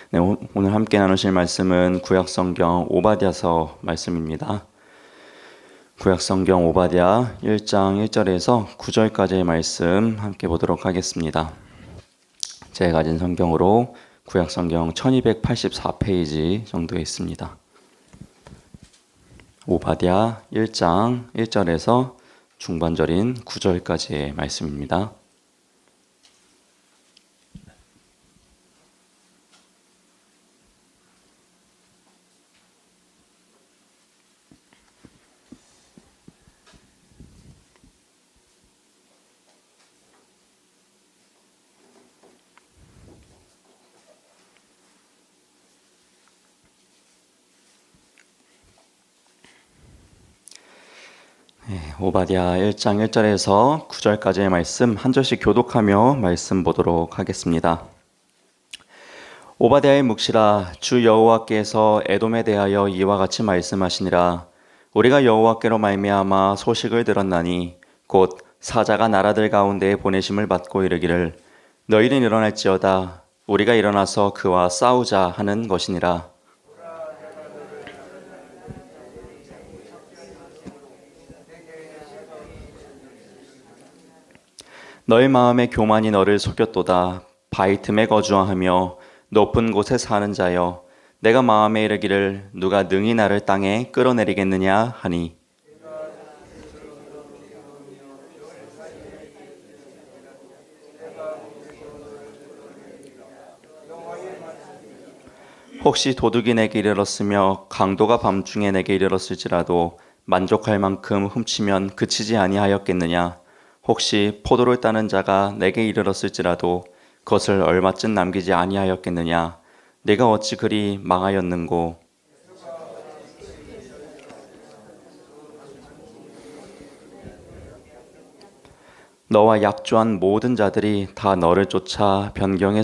네, 오늘 함께 나누실 말씀은 구약성경 오바댜서 말씀입니다. 구약성경 오바댜 1장 1절에서 9절까지의 말씀 함께 보도록 하겠습니다. 제가 가진 성경으로 구약성경 1284페이지 정도에 있습니다. 오바댜 1장 1절에서 중반절인 9절까지의 말씀입니다. 오바댜 1장 1절에서 9절까지의 말씀 한 절씩 교독하며 말씀 보도록 하겠습니다. 오바댜의 묵시라. 주 여호와께서 에돔에 대하여 이와 같이 말씀하시니라. 우리가 여호와께로 말미암아 소식을 들었나니 곧 사자가 나라들 가운데에 보내심을 받고 이르기를 너희는 일어날지어다 우리가 일어나서 그와 싸우자 하는 것이니라. 너의 마음의 교만이 너를 속였도다. 바위 틈에 거주하며 높은 곳에 사는 자여, 내가 마음에 이르기를 누가 능히 나를 땅에 끌어내리겠느냐 하니, 혹시 도둑이 내게 이르렀으며 강도가 밤중에 내게 이르렀을지라도 만족할 만큼 훔치면 그치지 아니하였겠느냐. 혹시 포도를 따는 자가 내게 이르렀을지라도 그것을 얼마쯤 남기지 아니하였겠느냐. 내가 어찌 그리 망하였는고. 너와 약조한 모든 자들이 다 너를 쫓아 변경에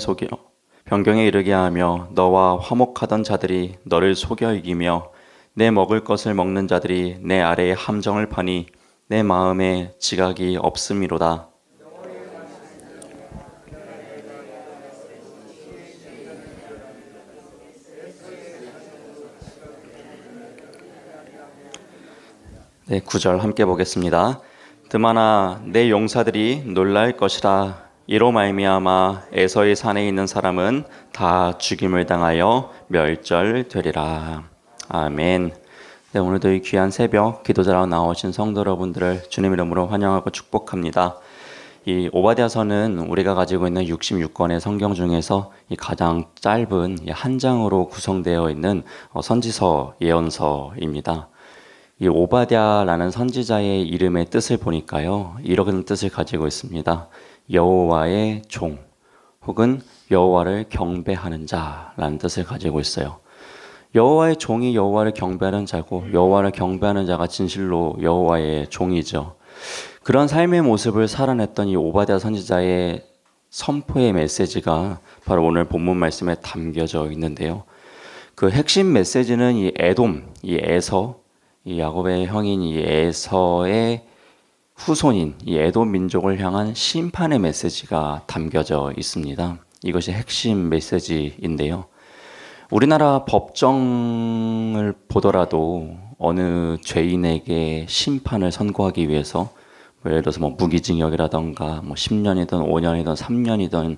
이르게 하며 너와 화목하던 자들이 너를 속여 이기며 내 먹을 것을 먹는 자들이 내 아래에 함정을 파니 내 마음에 지각이 없음이로다. 네, 9절 함께 보겠습니다. 드마나 내 용사들이 놀랄 것이라. 이로 말미암아 에서의 산에 있는 사람은 다 죽임을 당하여 멸절되리라. 아멘. 네, 오늘도 이 귀한 새벽 기도자로 나오신 성도 여러분들을 주님 이름으로 환영하고 축복합니다. 이 오바댜서는 우리가 가지고 있는 66권의 성경 중에서 이 가장 짧은 한 장으로 구성되어 있는 선지서 예언서입니다. 이 오바댜라는 선지자의 이름의 뜻을 보니까요, 이런 뜻을 가지고 있습니다. 여호와의 종 혹은 여호와를 경배하는 자라는 뜻을 가지고 있어요. 여호와의 종이 여호와를 경배하는 자고 여호와를 경배하는 자가 진실로 여호와의 종이죠. 그런 삶의 모습을 살아냈던 이 오바댜 선지자의 선포의 메시지가 바로 오늘 본문 말씀에 담겨져 있는데요. 그 핵심 메시지는 이 에돔, 이 에서, 이 야곱의 형인 이 에서의 후손인 이 에돔 민족을 향한 심판의 메시지가 담겨져 있습니다. 이것이 핵심 메시지인데요. 우리나라 법정을 보더라도 어느 죄인에게 심판을 선고하기 위해서 예를 들어서 무기징역이라던가 10년이든 5년이든 3년이든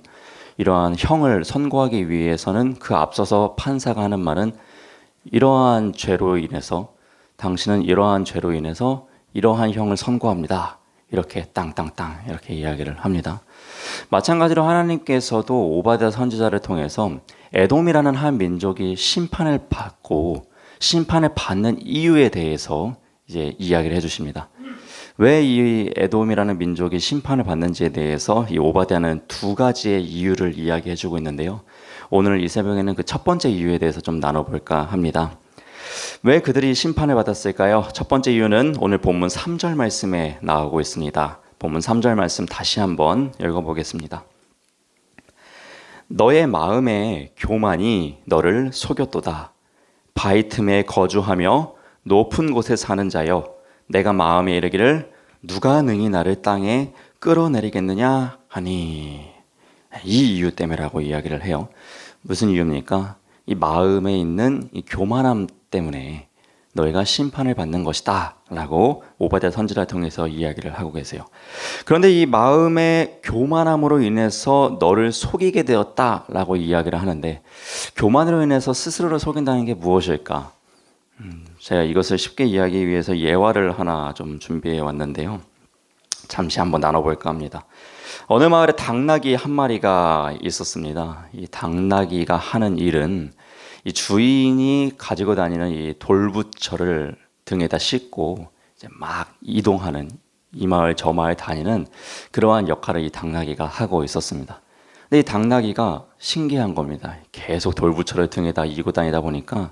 이러한 형을 선고하기 위해서는 그 앞서서 판사가 하는 말은 이러한 죄로 인해서 당신은 이러한 죄로 인해서 이러한 형을 선고합니다. 이렇게 땅땅땅 이렇게 이야기를 합니다. 마찬가지로 하나님께서도 오바댜 선지자를 통해서 에돔이라는 한 민족이 심판을 받고 심판을 받는 이유에 대해서 이제 이야기를 해주십니다. 왜 이 에돔이라는 민족이 심판을 받는지에 대해서 이 오바댜는 두 가지의 이유를 이야기해주고 있는데요. 오늘 이 새벽에는 그 첫 번째 이유에 대해서 좀 나눠볼까 합니다. 왜 그들이 심판을 받았을까요? 첫 번째 이유는 오늘 본문 3절 말씀에 나오고 있습니다. 본문 3절 말씀 다시 한번 읽어보겠습니다. 너의 마음의 교만이 너를 속였도다. 바위 틈에 거주하며 높은 곳에 사는 자여, 내가 마음에 이르기를 누가 능히 나를 땅에 끌어내리겠느냐 하니. 이 이유 때문에라고 이야기를 해요. 무슨 이유입니까? 이 마음에 있는 이 교만함 때문에 너희가 심판을 받는 것이다 라고 오바댜 선지자를 통해서 이야기를 하고 계세요. 그런데 이 마음의 교만함으로 인해서 너를 속이게 되었다 라고 이야기를 하는데, 교만으로 인해서 스스로를 속인다는 게 무엇일까? 제가 이것을 쉽게 이해하기 위해서 예화를 하나 좀 준비해 왔는데요. 잠시 한번 나눠볼까 합니다. 어느 마을에 당나귀 한 마리가 있었습니다. 이 당나귀가 하는 일은 이 주인이 가지고 다니는 이 돌부처를 등에다 싣고 이제 막 이동하는, 이 마을 저 마을 다니는 그러한 역할을 이 당나귀가 하고 있었습니다. 근데 이 당나귀가 신기한 겁니다. 계속 돌부처를 등에다 이고 다니다 보니까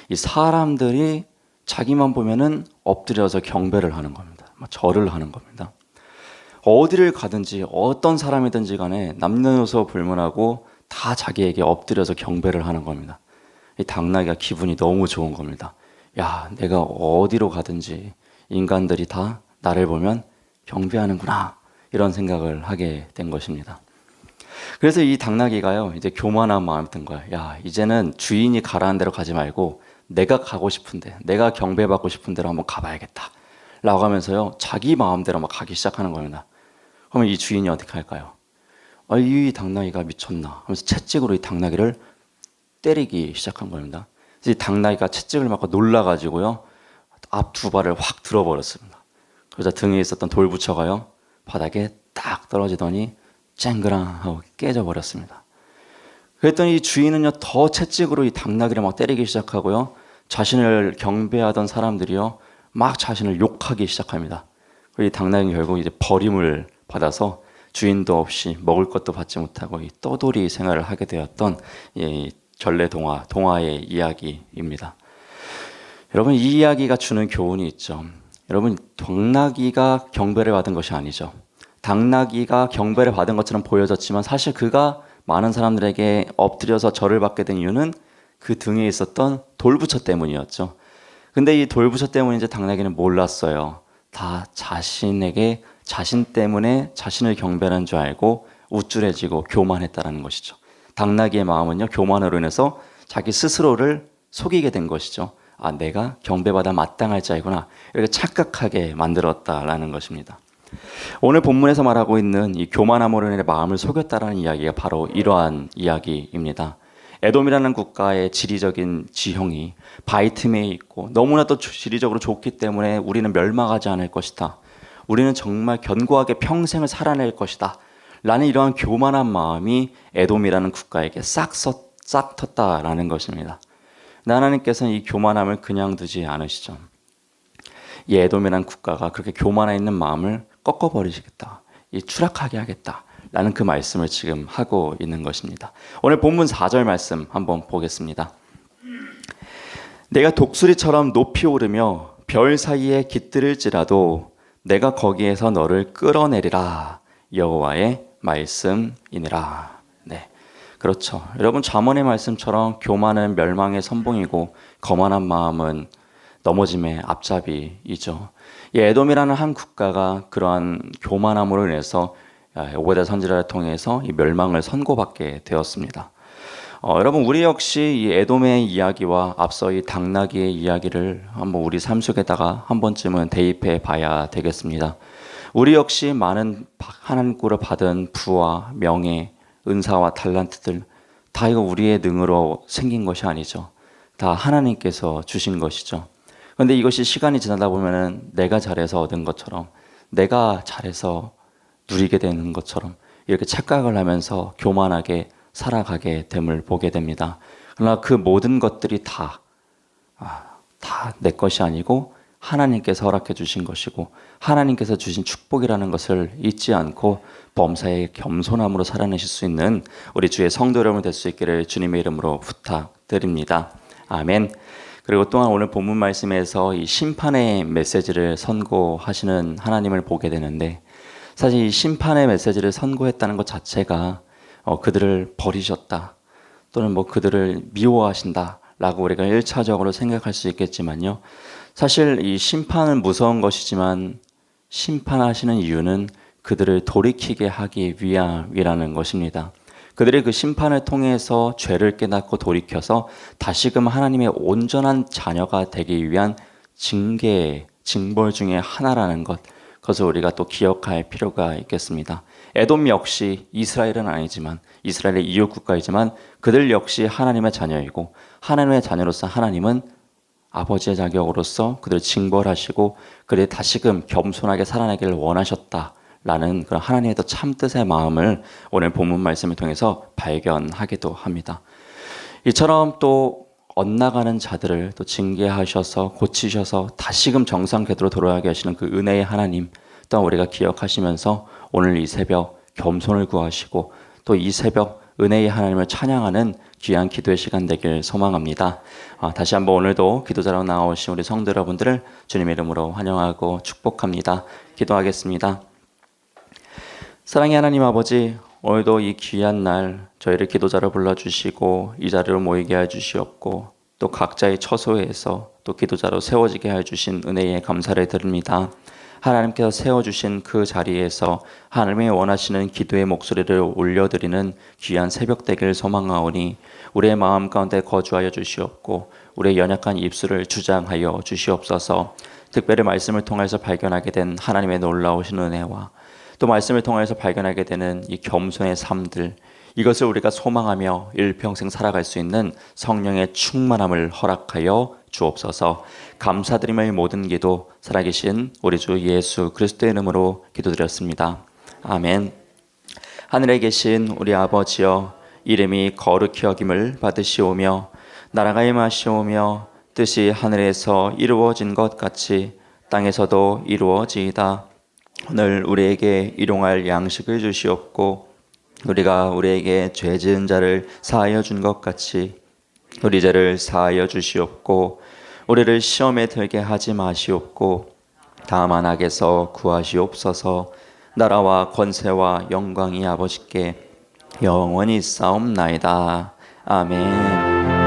이 사람들이 자기만 보면은 엎드려서 경배를 하는 겁니다. 절을 하는 겁니다. 어디를 가든지 어떤 사람이든지 간에 남녀노소 불문하고 다 자기에게 엎드려서 경배를 하는 겁니다. 이 당나귀가 기분이 너무 좋은 겁니다. 야, 내가 어디로 가든지 인간들이 다 나를 보면 경배하는구나, 이런 생각을 하게 된 것입니다. 그래서 이 당나귀가요, 이제 교만한 마음이 든 거예요. 야, 이제는 주인이 가라는 대로 가지 말고 내가 가고 싶은데, 내가 경배받고 싶은 대로 한번 가봐야겠다 라고 하면서요, 자기 마음대로 막 가기 시작하는 겁니다. 그러면 이 주인이 어떻게 할까요? 이 당나귀가 미쳤나 하면서 채찍으로 이 당나귀를 때리기 시작한 겁니다. 그래서 이 당나귀가 채찍을 맞고 놀라가지고요, 앞 두 발을 확 들어버렸습니다. 그러자 등에 있었던 돌부처가요, 바닥에 딱 떨어지더니 쨍그랑 하고 깨져버렸습니다. 그랬더니 이 주인은요, 더 채찍으로 이 당나귀를 막 때리기 시작하고요, 자신을 경배하던 사람들이요, 막 자신을 욕하기 시작합니다. 이 당나귀는 결국 이제 버림을 받아서 주인도 없이 먹을 것도 받지 못하고 이 떠돌이 생활을 하게 되었던 이 전래 동화의 이야기입니다. 여러분, 이 이야기가 주는 교훈이 있죠. 여러분, 당나귀가 경배를 받은 것이 아니죠. 당나귀가 경배를 받은 것처럼 보여졌지만 사실 그가 많은 사람들에게 엎드려서 절을 받게 된 이유는 그 등에 있었던 돌부처 때문이었죠. 근데 이 돌부처 때문에 이제 당나귀는 몰랐어요. 다 자신 때문에 자신을 경배하는 줄 알고 우쭐해지고 교만했다라는 것이죠. 당나귀의 마음은요, 교만으로 인해서 자기 스스로를 속이게 된 것이죠. 아, 내가 경배받아 마땅할 자이구나, 이렇게 착각하게 만들었다라는 것입니다. 오늘 본문에서 말하고 있는 이 교만함으로 인해 마음을 속였다라는 이야기가 바로 이러한 이야기입니다. 에돔이라는 국가의 지리적인 지형이 바위틈에 있고 너무나도 지리적으로 좋기 때문에 우리는 멸망하지 않을 것이다, 우리는 정말 견고하게 평생을 살아낼 것이다 라는 이러한 교만한 마음이 에돔이라는 국가에게 싹 텄다라는 것입니다. 하나님께서는 이 교만함을 그냥 두지 않으시죠. 이 에돔이라는 국가가 그렇게 교만해 있는 마음을 꺾어버리시겠다, 이 추락하게 하겠다 라는 그 말씀을 지금 하고 있는 것입니다. 오늘 본문 4절 말씀 한번 보겠습니다. 내가 독수리처럼 높이 오르며 별 사이에 깃들을지라도 내가 거기에서 너를 끌어내리라, 여호와의 말씀이니라. 네, 그렇죠. 여러분, 잠언의 말씀처럼 교만은 멸망의 선봉이고 거만한 마음은 넘어짐의 앞잡이이죠. 이 에돔이라는 한 국가가 그러한 교만함으로 인해서 오바댜 선지자를 통해서 이 멸망을 선고받게 되었습니다. 여러분, 우리 역시 이 에돔의 이야기와 앞서 이 당나귀의 이야기를 한번 우리 삶 속에다가 한 번쯤은 대입해 봐야 되겠습니다. 우리 역시 많은 하나님께로 받은 부와 명예, 은사와 달란트들 다 이거 우리의 능으로 생긴 것이 아니죠. 다 하나님께서 주신 것이죠. 그런데 이것이 시간이 지나다 보면은 내가 잘해서 얻은 것처럼, 내가 잘해서 누리게 되는 것처럼 이렇게 착각을 하면서 교만하게 살아가게 됨을 보게 됩니다. 그러나 그 모든 것들이 다 내 것이 아니고 하나님께서 허락해 주신 것이고 하나님께서 주신 축복이라는 것을 잊지 않고 범사에 겸손함으로 살아내실 수 있는 우리 주의 성도 여러분 될 수 있기를 주님의 이름으로 부탁드립니다. 아멘. 그리고 또한 오늘 본문 말씀에서 이 심판의 메시지를 선고하시는 하나님을 보게 되는데, 사실 이 심판의 메시지를 선고했다는 것 자체가 그들을 버리셨다 또는 그들을 미워하신다 라고 우리가 1차적으로 생각할 수 있겠지만요, 사실 이 심판은 무서운 것이지만 심판하시는 이유는 그들을 돌이키게 하기 위함이라는 것입니다. 그들이 그 심판을 통해서 죄를 깨닫고 돌이켜서 다시금 하나님의 온전한 자녀가 되기 위한 징벌 중에 하나라는 것, 그것을 우리가 또 기억할 필요가 있겠습니다. 에돔 역시 이스라엘은 아니지만, 이스라엘의 이웃 국가이지만 그들 역시 하나님의 자녀이고, 하나님의 자녀로서 하나님은 아버지의 자격으로서 그들을 징벌하시고 그들이 다시금 겸손하게 살아나기를 원하셨다라는 그런 하나님의 또 참뜻의 마음을 오늘 본문 말씀을 통해서 발견하기도 합니다. 이처럼 또 엇나가는 자들을 또 징계하셔서 고치셔서 다시금 정상 궤도로 돌아가게 하시는 그 은혜의 하나님 또한 우리가 기억하시면서 오늘 이 새벽 겸손을 구하시고 또 이 새벽 은혜의 하나님을 찬양하는 귀한 기도의 시간 되길 소망합니다. 다시 한번 오늘도 기도자로 나오신 우리 성도 여러분들을 주님의 이름으로 환영하고 축복합니다. 기도하겠습니다. 사랑의 하나님 아버지, 오늘도 이 귀한 날 저희를 기도자로 불러주시고 이 자리로 모이게 해주시옵고 또 각자의 처소에서 또 기도자로 세워지게 해주신 은혜에 감사를 드립니다. 하나님께서 세워주신 그 자리에서 하나님이 원하시는 기도의 목소리를 올려드리는 귀한 새벽 되길 소망하오니 우리의 마음 가운데 거주하여 주시옵고 우리의 연약한 입술을 주장하여 주시옵소서. 특별히 말씀을 통해서 발견하게 된 하나님의 놀라우신 은혜와 또 말씀을 통해서 발견하게 되는 이 겸손의 삶들, 이것을 우리가 소망하며 일평생 살아갈 수 있는 성령의 충만함을 허락하여 주옵소서. 감사드리며 이 모든 기도 살아계신 우리 주 예수 그리스도의 이름으로 기도드렸습니다. 아멘. 하늘에 계신 우리 아버지여, 이름이 거룩히 여김을 받으시오며 나라가 임하시오며 뜻이 하늘에서 이루어진 것 같이 땅에서도 이루어지이다. 오늘 우리에게 일용할 양식을 주시옵고 우리가 우리에게 죄 지은 자를 사하여 준 것 같이 우리 죄를 사하여 주시옵고 우리를 시험에 들게 하지 마시옵고 다만 악에서 구하시옵소서. 나라와 권세와 영광이 아버지께 영원히 있사옵나이다. 아멘.